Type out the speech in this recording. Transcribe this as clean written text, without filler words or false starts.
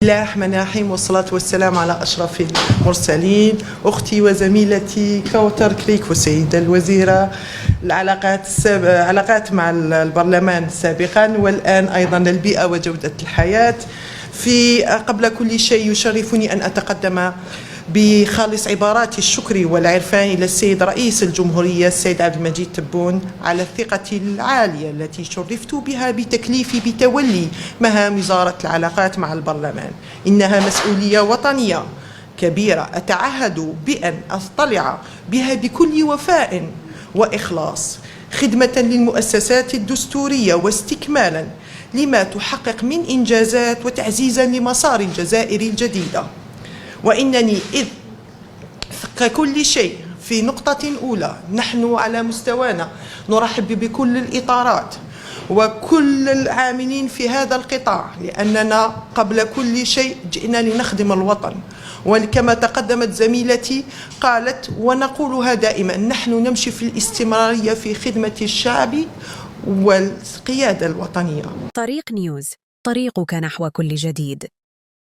بسم الله الرحمن الرحيم، والصلاة والسلام على أشرف المرسلين. أختي وزميلتي كوثر كريك والسيدة الوزيرة، علاقات مع البرلمان سابقا والآن أيضا البيئة وجودة الحياة. قبل كل شيء يشرفني أن أتقدم بخالص عبارات الشكر والعرفان إلى السيد رئيس الجمهورية السيد عبد المجيد تبون على الثقة العالية التي شرفت بها بتكليفي بتولي مهام وزارة العلاقات مع البرلمان. إنها مسؤولية وطنية كبيرة أتعهد بأن أطلع بها بكل وفاء وإخلاص خدمة للمؤسسات الدستورية واستكمالا لما تحقق من إنجازات وتعزيزا لمسار الجزائر الجديدة. وإنني إذ ككل شيء في نقطة أولى نحن على مستوانا نرحب بكل الإطارات وكل العاملين في هذا القطاع، لأننا قبل كل شيء جئنا لنخدم الوطن. وكما تقدمت زميلتي قالت ونقولها دائما، نحن نمشي في الاستمرارية في خدمة الشعب والقيادة الوطنية. طريق نيوز، طريقك نحو كل جديد.